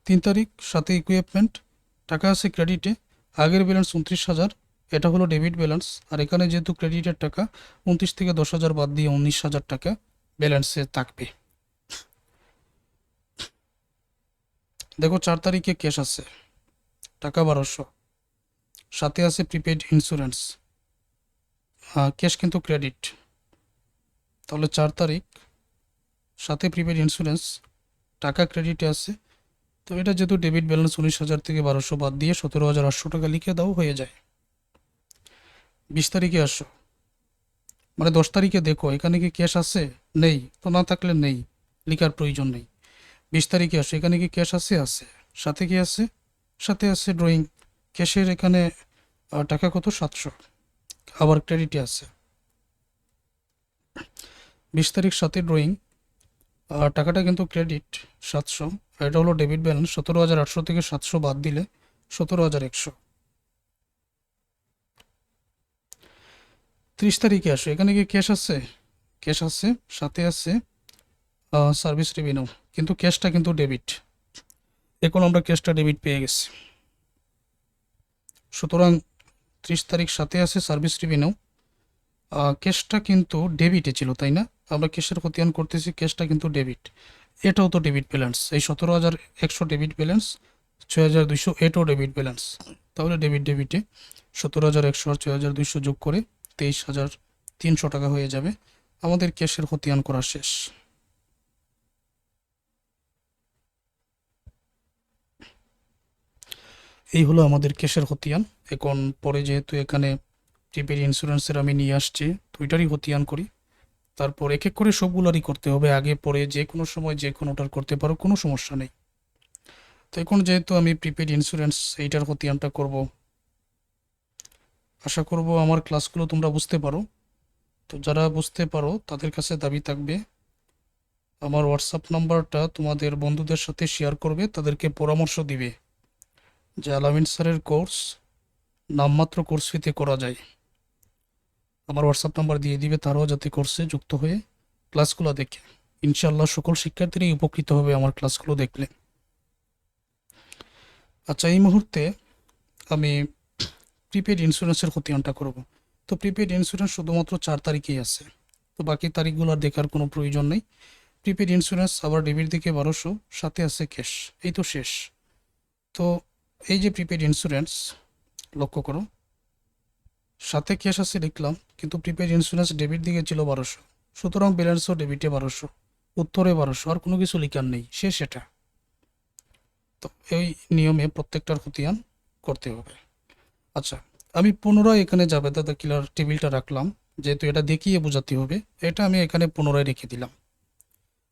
3 তারিখ, সাথে ইকুইপমেন্ট, টাকা আছে ক্রেডিটে, আগের ব্যালেন্স 29,000, এটা হলো ডেবিট ব্যালেন্স, আর এখানে যেহেতু ক্রেডিটের টাকা 29 থেকে 10,000 বাদ দিয়ে 19,000 টাকা ব্যালেন্সে থাকবে। দেখো 4 তারিখে ক্যাশ আছে, টাকা 1200, সাথে আছে প্রিপেড ইন্স্যুরেন্স, ক্যাশ কিন্তু ক্রেডিট, তাহলে 4 তারিখ সাথে প্রিপেড ইন্স্যুরেন্স, টাকা ক্রেডিটে আছে। তো এটা যেহেতু ডেবিট ব্যালেন্স 19,000 থেকে 1200 বাদ দিয়ে 17,800 টাকা লিখে দাও, হয়ে যায়। 20 তারিখে আসো, মানে 10 তারিখে দেখো এখানে কি ক্যাশ আছে? নেই, তো না থাকলে নেই, লিখার প্রয়োজন নেই। 20 তারিখে আসো, এখানে কি ক্যাশ আছে? আছে। সাথে কি আছে? সাথে আছে ড্রয়িং, ক্যাশের এখানে টাকা কত? 700, আবার ক্রেডিটে আছে। 20 তারিখ সাথে ড্রয়িং, টাকাটা কিন্তু ক্রেডিট 700, এটা হলো ডেবিট ব্যালেন্স, 17,800 থেকে 700 বাদ দিলে 17,100। 30 তারিখে আসো, এখানে কি ক্যাশ আছে? ক্যাশ আছে, সাথে আছে সার্ভিস রেভিনিউ, কিন্তু ক্যাশটা কিন্তু ডেবিট, এখন আমরা ক্যাশটা ডেবিট পেয়ে গেছি। সুতরাং 30 তারিখ সাথে আছে সার্ভিস রেভিনিউ, ক্যাশটা কিন্তু ডেবিটে ছিল, তাই না? আমরা ক্যাশের খতিয়ান করতেছি, ক্যাশটা কিন্তু ডেবিট, এটাও তো ডেবিট ব্যালেন্স। এই 17,100 ডেবিট ব্যালেন্স, 6,200 এটাও ডেবিট ব্যালেন্স, তাহলে ডেবিট ডেবিটে 17,100 আর 6,200 যোগ করে 23,300 টাকা হয়ে যাবে। আমাদের ক্যাশের খতিয়ান করা শেষ। এই হলো আমাদের ক্যাশের খতিয়ান। এখন পরে যেহেতু এখানে প্রিপেড ইন্স্যুরেন্সের আমি নিয়ে আসছি, তো ওইটারই খতিয়ান করি। তারপর এক এক করে সবগুলারই করতে হবে, আগে পরে যে কোনো সময় যে কোনোটার করতে পারো, কোনো সমস্যা নেই। তো এখন যেহেতু আমি প্রিপেড ইন্স্যুরেন্স এইটার খতিয়ানটা করব, আশা করব আমার ক্লাসগুলো তোমরা বুঝতে পারো। তো যারা বুঝতে পারো তাদের কাছে দাবি থাকবে আমার হোয়াটসঅ্যাপ নাম্বারটা তোমাদের বন্ধুদের সাথে শেয়ার করবে, তাদেরকে পরামর্শ দিবে যে আলামিন স্যারের কোর্স নামমাত্র কোর্স ফিতে করা যায়। আমার হোয়াটসঅ্যাপ নাম্বার দিয়ে দিবে, তারাও যাতে কোর্সে যুক্ত হয়ে ক্লাসগুলো দেখে। ইনশাআল্লাহ সকল শিক্ষার্থীরাই উপকৃত হবে আমার ক্লাসগুলো দেখলে। আচ্ছা, এই মুহূর্তে আমি প্রিপেড ইন্স্যুরেন্সের খতিয়ানটা করব। তো প্রিপেড ইন্স্যুরেন্স শুধুমাত্র 4 তারিখেই আছে, তো বাকি তারিখগুলো আর দেখার কোনো প্রয়োজন নেই। প্রিপেড ইন্স্যুরেন্স আবার ডেবিট দিকে 1200, সাথে আছে ক্যাশ, এই তো শেষ। তো এই যে প্রিপেড ইন্স্যুরেন্স, লক্ষ্য করো, সাথে ক্যাশ আছে লিখলাম, কিন্তু প্রিপেড ইন্স্যুরেন্স ডেবিট দিকে ছিল 1200, সুতরাং ব্যালেন্সও ডেবিটে 1200, উত্তরে 1200, আর কোনো কিছু লিখার নেই, শেষ এটা। তো এই নিয়মে প্রত্যেকটার খতিয়ান করতে হবে। আচ্ছা, আমি পুনরায় এখানে জাবেদা দাখিলার টেবিলটা রাখলাম, যেহেতু এটা দেখিয়ে বোঝাতে হবে, এটা আমি এখানে পুনরায় রেখে দিলাম।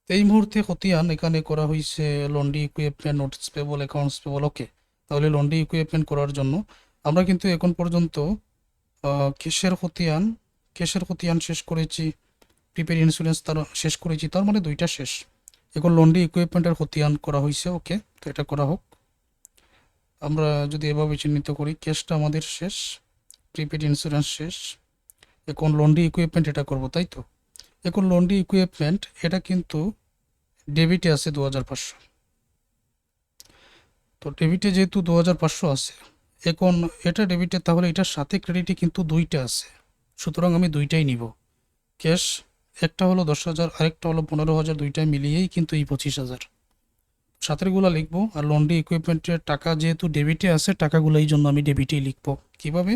এই মুহূর্তে খতিয়ান এখানে করা হয়েছে laundry equipment, notes payable, accounts payable. Okay, তাহলে লন্ড্রি ইকুইপমেন্ট করার জন্য আমরা কিন্তু এখন পর্যন্ত ক্যাশের খতিয়ান শেষ করেছি, প্রিপেড ইন্স্যুরেন্স তার শেষ করেছি, তার মানে দুইটা শেষ। এখন লন্ড্রি ইকুইপমেন্টের খতিয়ান করা হয়েছে। ওকে, তো এটা করা হোক। আমরা যদি এভাবে চিহ্নিত করি, ক্যাশটা আমাদের শেষ, প্রিপেড ইন্স্যুরেন্স শেষ, এখন লন্ড্রি ইকুইপমেন্ট এটা করব, তাই তো। এখন লন্ড্রি ইকুইপমেন্ট এটা কিন্তু ডেবিটে আছে 2500, তো ডেবিটে যেহেতু 2500 আছে, এখন এটা ডেবিটে, তাহলে এটার সাথে ক্রেডিটে কিন্তু দুইটা আছে, সুতরাং আমি দুইটাই নিব। ক্যাশ একটা হলো 10,000, আরেকটা হলো 15,000, দুইটাই মিলিয়েই কিন্তু এই 25,000। সাতেরগুলো লিখবো, আর লন্ড্রি ইকুইপমেন্টের টাকা যেহেতু ডেবিটে আছে, টাকাগুলো এই জন্য আমি ডেবিটেই লিখবো। কিভাবে?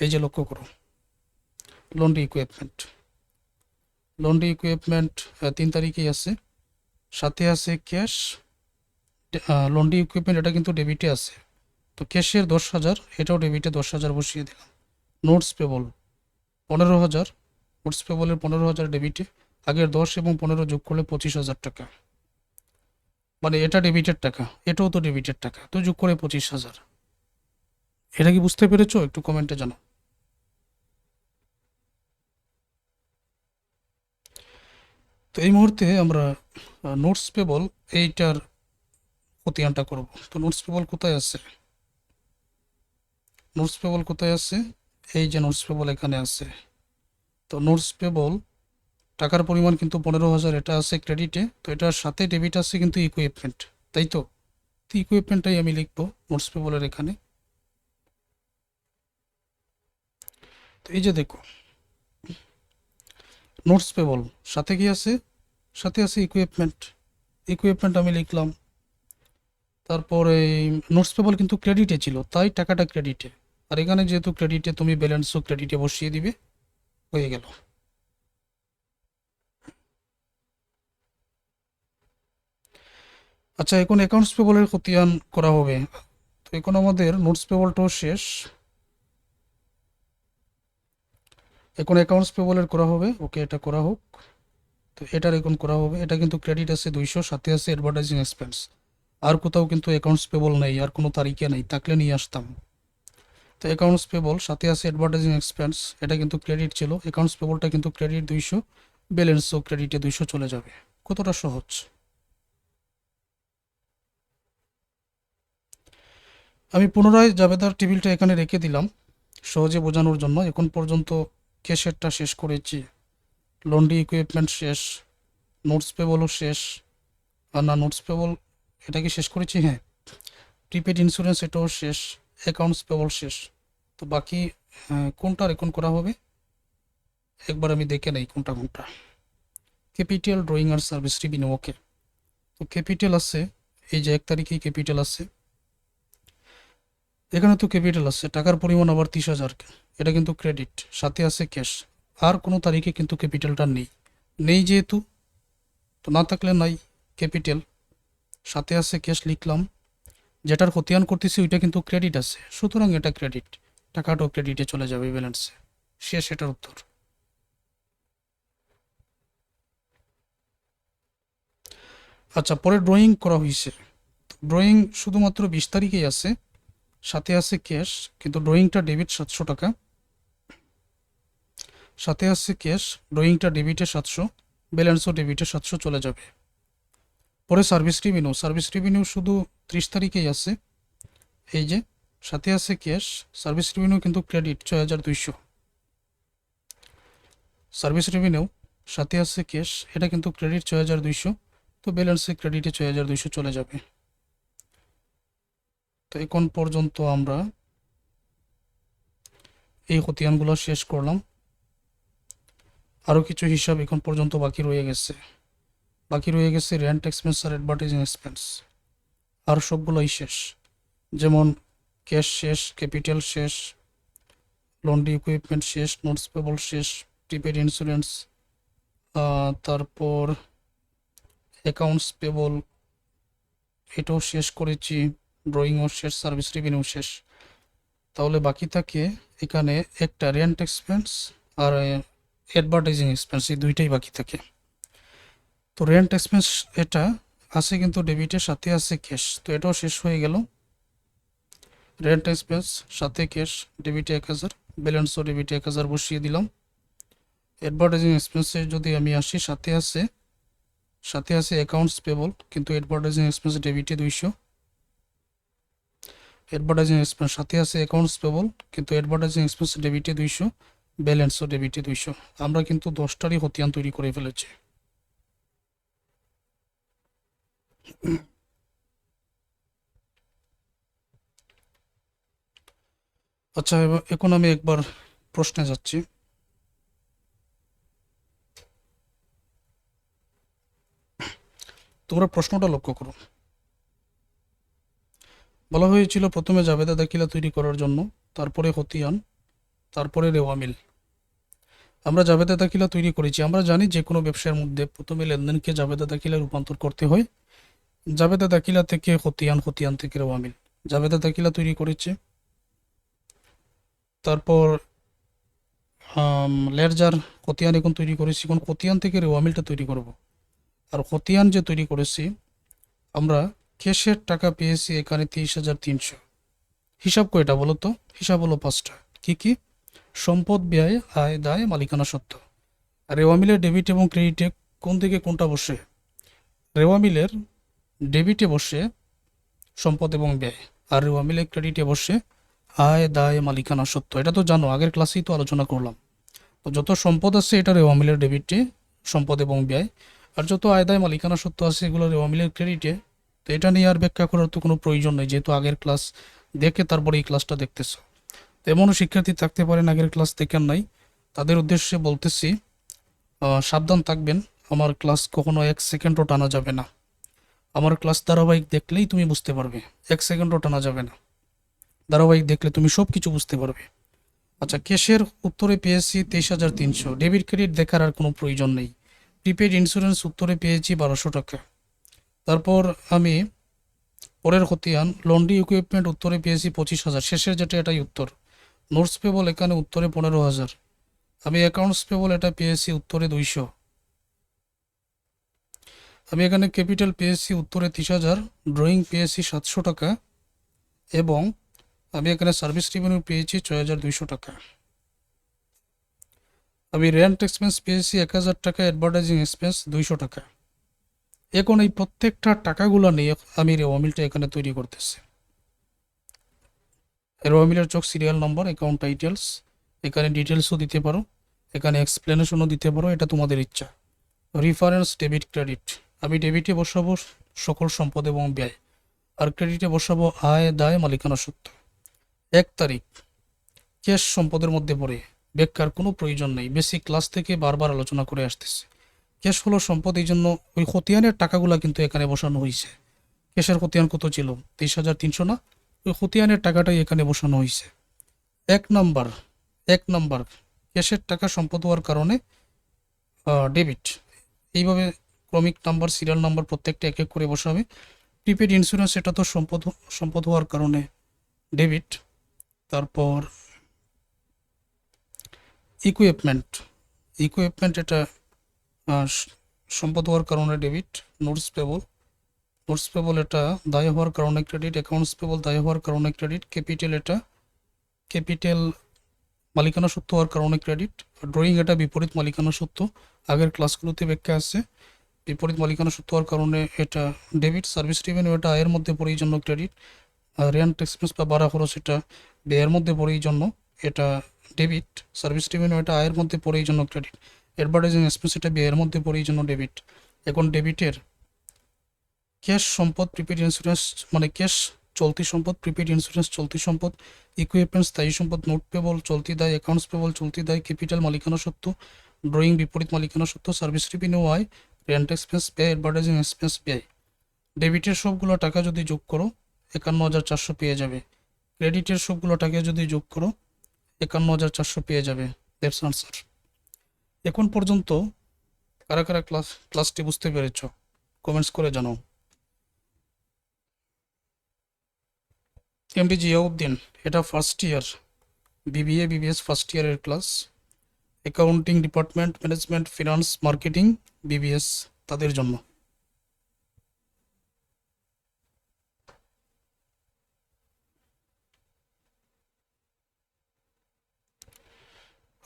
এই যে লক্ষ্য করো, লন্ড্রি ইকুইপমেন্ট 3 তারিখেই আছে, সাথে আছে ক্যাশ। লন্ড্রি ইকুইপমেন্ট এটা কিন্তু ডেবিটে আছে, তো ক্যাশের 10,000, এটাও ডেবিটে 10,000 বসিয়ে দিলাম। নোটস পেবল 15,000, নোটস পেবলের 15,000 ডেবিটে, আগের 10 এবং 15 যোগ করলে 25,000 টাকা, মানে এটা ডেবিটের টাকা, এটাও তো ডেবিটের টাকা, তো যোগ করে 25,000। এটা কি বুঝতে পেরেছো? একটু কমেন্টে জানো। তো এই মুহূর্তে আমরা নোটস পেবল এইটার খতিয়ানটা করব। তো নোটস পেবল কোথায় আছে? নোটস পেবল কোথায় আছে? এই যে নোটস পেবল এখানে আছে। তো নোটস পেবল টাকার পরিমাণ কিন্তু 15,000, এটা আছে ক্রেডিটে, তো এটার সাথে ডেবিট আছে কিন্তু ইকুইপমেন্ট, তাই তো। তো ইকুইপমেন্টটাই আমি লিখবো নোটস পেবলের এখানে। তো এই যে দেখো, নোটস পেবল সাথে কি আছে? সাথে আছে ইকুইপমেন্ট আমি লিখলাম। তারপরে নোটস পেবল কিন্তু ক্রেডিটে ছিল, তাই টাকাটা ক্রেডিটে, আর এখানে যেহেতু ক্রেডিটে, তুমি ব্যালেন্সও ক্রেডিটে বসিয়ে দিবে, হয়ে গেল। আচ্ছা, এখন অ্যাকাউন্টস পেবলের খতিয়ান করা হবে। তো এখন আমাদের নোটস পেবলটাও শেষ, এখন অ্যাকাউন্টস পেবলের করা হবে। ওকে, এটা করা হোক। তো এটার এখন করা হবে, এটা কিন্তু ক্রেডিট আছে 200, সাথে আছে অ্যাডভার্টাইজিং এক্সপেন্স। আর কোথাও কিন্তু অ্যাকাউন্টস পেবল নেই, আর কোনো তারিখে নেই, থাকলে নিয়ে আসতাম। তো অ্যাকাউন্টস পেবল সাথে আছে অ্যাডভার্টাইজিং এক্সপেন্স, এটা কিন্তু ক্রেডিট ছিল, অ্যাকাউন্টস পেবলটা কিন্তু ক্রেডিট 200, ব্যালেন্সও ক্রেডিটে 200 চলে যাবে। কতটা সহজ! আমি পুনরায় জাবেদার টেবিলটা এখানে রেখে দিলাম সহজে বোঝানোর জন্য। এখন পর্যন্ত ক্যাশেরটা শেষ করেছি, লন্ড্রি ইকুইপমেন্ট শেষ, নোটস পেবলও শেষ, আর না, নোটস পেবল এটা কি শেষ করেছি? হ্যাঁ। প্রিপেড ইন্স্যুরেন্স এটাও শেষ, অ্যাকাউন্টস পেবল শেষ। তো বাকি কোনটার এখন করা হবে একবার আমি দেখে নেই, কোনটা কোনটা। ক্যাপিটাল, ড্রয়িং আর সার্ভিস রেভিনিউ। ওকে, তো ক্যাপিটাল আছে, এই যে 1 তারিখেই ক্যাপিটাল আছে, এখানে তো ক্যাপিটাল আছে, টাকার পরিমাণ আবার 30,000, এটা কিন্তু ক্রেডিট, সাথে আছে ক্যাশ। আর কোনো তারিখে কিন্তু ক্যাপিটালটা নেই যেহেতু, তো না থাকলে নাই, ক্যাপিটাল সাথে আছে ক্যাশ লিখলাম। যেটার খতিয়ান করতেছি ওইটা কিন্তু ক্রেডিট আছে, সুতরাং এটা ক্রেডিট, টাকাটাও ক্রেডিটে চলে যাবে ব্যালেন্সে, শেষ এটার উত্তর। আচ্ছা, পরে ড্রয়িং করা হয়েছে, ড্রয়িং শুধুমাত্র 20 তারিখেই আছে, সাথে আছে ক্যাশ, কিন্তু ড্রয়িংটা ডেবিট 700 টাকা, সাথে আছে ক্যাশ, ড্রয়িংটা ডেবিটে 700, ব্যালেন্সও ডেবিটে 700 চলে যাবে। পরে সার্ভিস রেভিনিউ শুধু 30 তারিখেই আছে, এই যে সাথে আছে ক্যাশ, সার্ভিস রেভিনিউ কিন্তু ক্রেডিট 6,200, সার্ভিস রেভিনিউ সাথে আছে ক্যাশ, এটা কিন্তু ক্রেডিট 6,200, তো ব্যালেন্সে ক্রেডিটে 6,200 চলে যাবে। তো এখন পর্যন্ত আমরা এই খতিয়ানগুলো শেষ করলাম, আরও কিছু হিসাব এখন পর্যন্ত বাকি রয়ে গেছে রেন্ট এক্সপেন্স আর অ্যাডভার্টাইজিং এক্সপেন্স। আর সবগুলোই শেষ, যেমন ক্যাশ শেষ, ক্যাপিটাল শেষ, লন্ড্রি ইকুইপমেন্ট শেষ, নোটস পেবল শেষ, প্রিপেড ইন্স্যুরেন্স, তারপর অ্যাকাউন্টস পেবল এটাও শেষ করেছি, ড্রয়িংও শেষ, সার্ভিস রেভিনিউ শেষ। তাহলে বাকি থাকে এখানে একটা রেন্ট এক্সপেন্স আর অ্যাডভার্টাইজিং এক্সপেন্স, এই দুইটাই বাকি থাকে। তো রেন্ট এক্সপেন্স এটা আছে কিন্তু ডেবিটের সাথে আছে ক্যাশ, তো এটাও শেষ হয়ে গেল। রেন্ট এক্সপেন্স সাথে ক্যাশ, ডেবিটে 1000, ব্যালেন্সও ডেবিটে 1000 বসিয়ে দিলাম। অ্যাডভার্টাইজিং এক্সপেন্সে যদি আমি আসি, সাথে আছে অ্যাকাউন্টস পেবল, কিন্তু অ্যাডভার্টাইজিং এক্সপেন্স ডেবিটে 200। অ্যাডভার্টাইজিং এক্সপেন্স সাথে আছে অ্যাকাউন্টস পেবল, কিন্তু অ্যাডভার্টাইজিং এক্সপেন্স ডেবিটে 200, ব্যালেন্সও ডেবিটে 200। আমরা কিন্তু 10টারই খতিয়ান তৈরি করে ফেলেছি। আচ্ছা, এখন আমি একবার প্রশ্নে যাচ্ছি। তোমরা প্রশ্নটা লক্ষ্য করো। বলা হয়েছিল প্রথমে জাবেদা দাখিলা তৈরি করার জন্য, তারপরে খতিয়ান, তারপরে রেওয়ামিল। আমরা জাবেদা দাখিলা তৈরি করেছি। আমরা জানি যে কোনো ব্যবসার মধ্যে প্রথমে লেনদেনকে জাবেদা দাখিলা রূপান্তর করতে হয়। জাবেদা দাখিলা থেকে খতিয়ান, খতিয়ান থেকে রেওয়ামিল। জাবেদা দাখিলা তৈরি করেছে, তারপর লেরজার খতিয়ান এখন তৈরি করেছি। এখন খতিয়ান থেকে রেওয়ামিলটা তৈরি করব। আর খতিয়ান যে তৈরি করেছি, আমরা ক্যাশের টাকা পেয়েছি এখানে 23,300। হিসাব কয়টা বলো তো? হিসাব হলো 5টা। কি কি? সম্পদ, ব্যয়, আয়, দায়, মালিকানা সত্ত্ব। রেওয়ামিলের ডেবিট এবং ক্রেডিটে কোন থেকে কোনটা বসে? রেওয়ামিলের ডেবিটে বসে সম্পদ এবং ব্যয়, আর রেওয়ামিলের ক্রেডিটে বসে আয়, দায়, মালিকানা সত্ত্ব। এটা তো জানো, আগের ক্লাসেই তো আলোচনা করলাম। তো যত সম্পদ আছে এটা রেওয়ামিলের ডেবিটে, সম্পদ এবং ব্যয়। আর যত আয়, দায়, মালিকানা সত্ত্ব আছে এগুলো রেওয়ামিলের ক্রেডিটে। তো এটা নিয়ে আর ব্যাখ্যা করার তো কোনো প্রয়োজন নেই, যেহেতু আগের ক্লাস দেখে তারপরে এই ক্লাসটা দেখতেছো। তো এমনও শিক্ষার্থী থাকতে পারেন আগের ক্লাস দেখেন নাই, তাদের উদ্দেশ্যে বলতেছি, সাবধান থাকবেন। আমার ক্লাস কখনো 1 সেকেন্ডও টানা যাবে না। আমার ক্লাস ধারাবাহিক দেখলেই তুমি বুঝতে পারবে, 1 সেকেন্ডও টানা যাবে না। ধারাবাহিক দেখলে তুমি সব কিছু বুঝতে পারবে। আচ্ছা, ক্যাশের উত্তরে পেয়েছি 23,300। ডেবিট ক্রেডিট দেখার আর কোনো প্রয়োজন নেই। প্রিপেড ইন্স্যুরেন্স উত্তরে পেয়েছি 1200 টাকা। তারপর আমি পরের খতিয়ান লন্ড্রি ইকুইপমেন্ট উত্তরে পেয়েছি 25,000, শেষের যেটা এটাই উত্তর। নোটস পেবল এখানে উত্তরে 15,000। আমি অ্যাকাউন্টস পেবল এটা পেয়েছি উত্তরে 200। আমি এখানে ক্যাপিটাল পেয়েছি উত্তরে 30,000, ড্রয়িং পেয়েছি 700 টাকা, এবং আমি এখানে সার্ভিস রেভিনিউ পেয়েছি 6,200 টাকা। আমি রেন্ট এক্সপেন্স পেয়েছি 1,000 টাকা, অ্যাডভার্টাইজিং এক্সপেন্স 200 টাকা। এখন এই প্রত্যেকটা টাকাগুলো নিয়ে আমি রেওয়ামিলটা এখানে তৈরি করতেছি। রেওয়ামিলের চোখ সিরিয়াল নম্বর, অ্যাকাউন্ট টাইটেলস, এখানে ডিটেলসও দিতে পারো, এখানে এক্সপ্লেনেশনও দিতে পারো, এটা তোমাদের ইচ্ছা। রিফারেন্স ডেবিট ক্রেডিট, আমি ডেবিটে বসাবো সকল সম্পদ এবং ব্যয়, আর ক্রেডিটে বসাবো আয়, দায়, মালিকানা সত্ত্ব। 1 তারিখ ক্যাশ সম্পদের মধ্যে পড়ে, ব্যাখ্যার কোনো প্রয়োজন নেই, বেসিক ক্লাস থেকে বারবার আলোচনা করে আসতেছে। ক্যাশ হলো সম্পদ, এই জন্য ওই খতিয়ানের টাকাগুলো কিন্তু এখানে বসানো হয়েছে। ক্যাশের খতিয়ান কত ছিল? 23,300 না? ওই খতিয়ানের টাকাটাই এখানে বসানো হয়েছে। 1 নাম্বার ক্যাশের টাকা সম্পদ হওয়ার কারণে ডেবিট। এইভাবে ক্রমিক নাম্বার, সিরিয়াল নাম্বার প্রত্যেকটা এক এক করে বসাবে। প্রিপেড ইন্স্যুরেন্স এটা তো সম্পদ হওয়ার কারণে ডেবিট। তারপর ইকুইপমেন্ট এটা সম্পদ হওয়ার কারণে ডেবিট। নোটস পেবল এটা দায় হওয়ার কারণে ক্রেডিট। অ্যাকাউন্টস পেবল দায় হওয়ার কারণে ক্রেডিট। ক্যাপিটাল মালিকানা সত্ত্ব হওয়ার কারণে ক্রেডিট। ড্রয়িং এটা বিপরীত মালিকানা সত্ত্ব, আগের ক্লাসগুলোতে ব্যাখ্যা আছে। বিপরীত মালিকানা সত্ত্ব হওয়ার কারণে এটা ডেবিট। সার্ভিস রেভিনিউ এটা আয়ের মধ্যে পড়ে, এই জন্য ক্রেডিট। রেন্ট এক্সপেন্স বা ভাড়া খরচ এটা ব্যয়ের মধ্যে পড়ে, এই জন্য এটা ডেবিট। সার্ভিস রেভিনিউ এটা আয়ের মধ্যে পড়ে, এই জন্য ক্রেডিট। অ্যাডভার্টাইজিং এক্সপেন্স এটা ব্যয়ের মধ্যে পড়ে, এই জন্য ডেবিট। এখন ডেবিটের ক্যাশ সম্পদ, প্রিপেড ইন্স্যুরেন্স মানে ক্যাশ চলতি সম্পদ, প্রিপেড ইন্স্যুরেন্স চলতি সম্পদ, ইকুইপমেন্টস স্থায়ী সম্পদ, নোট পেবল চলতি দায়, অ্যাকাউন্টস পেবল চলতি দায়, ক্যাপিটাল মালিকানা সত্ত্ব, ড্রয়িং বিপরীত মালিকানা সত্ত্ব, সার্ভিস রেভিনিউ আয়, রেন্ট এক্সপেন্স ব্যয়, অ্যাডভার্টাইজিং এক্সপেন্স ব্যয়। ডেবিটের সবগুলো টাকা যদি যোগ করো 51,400 পেয়ে যাবে। ক্রেডিটের সবগুলো টাকা যদি যোগ করো 51,400 পেয়ে যাবে। That's answer. এখন পর্যন্ত কারা কারা ক্লাসটি বুঝতে পেরেছ কমেন্টস করে জানাও। এমডি জিয়াউদ্দিন, এটা first year BBA BBS first ইয়ারের ক্লাস। Accounting department, management, finance, marketing, BBS তাদের জন্য।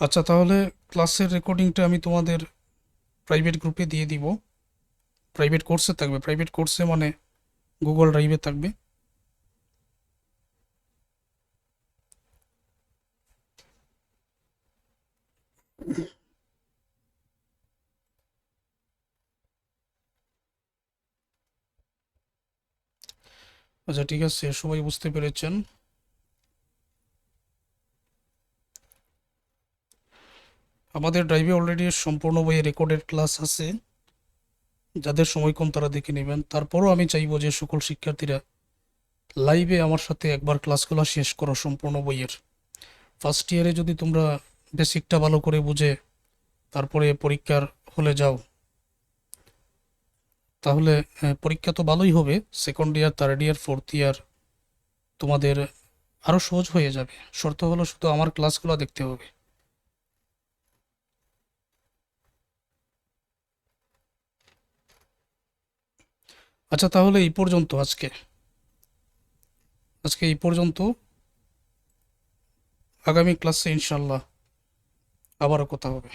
আচ্ছা, তাহলে ক্লাসের রেকর্ডিংটা আমি তোমাদের প্রাইভেট গ্রুপে দিয়ে দিব। প্রাইভেট কোর্সে থাকবে, প্রাইভেট কোর্সে মানে গুগল ড্রাইভে থাকবে। আচ্ছা ঠিক আছে, সবাই বুঝতে পেরেছেন। আমাদের ড্রাইভে অলরেডি সম্পূর্ণ বইয়ে রেকর্ডেড ক্লাস আছে, যাদের সময় কম তারা দেখে নেবেন। তারপরও আমি চাইবো যে সকল শিক্ষার্থীরা লাইভে আমার সাথে একবার ক্লাসগুলো শেষ করো সম্পূর্ণ বইয়ের। ফার্স্ট ইয়ারে যদি তোমরা বেসিকটা ভালো করে বুঝে তারপরে পরীক্ষার হলে যাও, তাহলে পরীক্ষা তো ভালোই হবে। Second year, third year, fourth year তোমাদের আরও সহজ হয়ে যাবে। শর্ত হলো শুধু আমার ক্লাসগুলো দেখতে হবে। আচ্ছা, তাহলে এই পর্যন্ত আজকে এই পর্যন্ত। আগামী ক্লাসে ইনশাল্লাহ আবারও কথা হবে।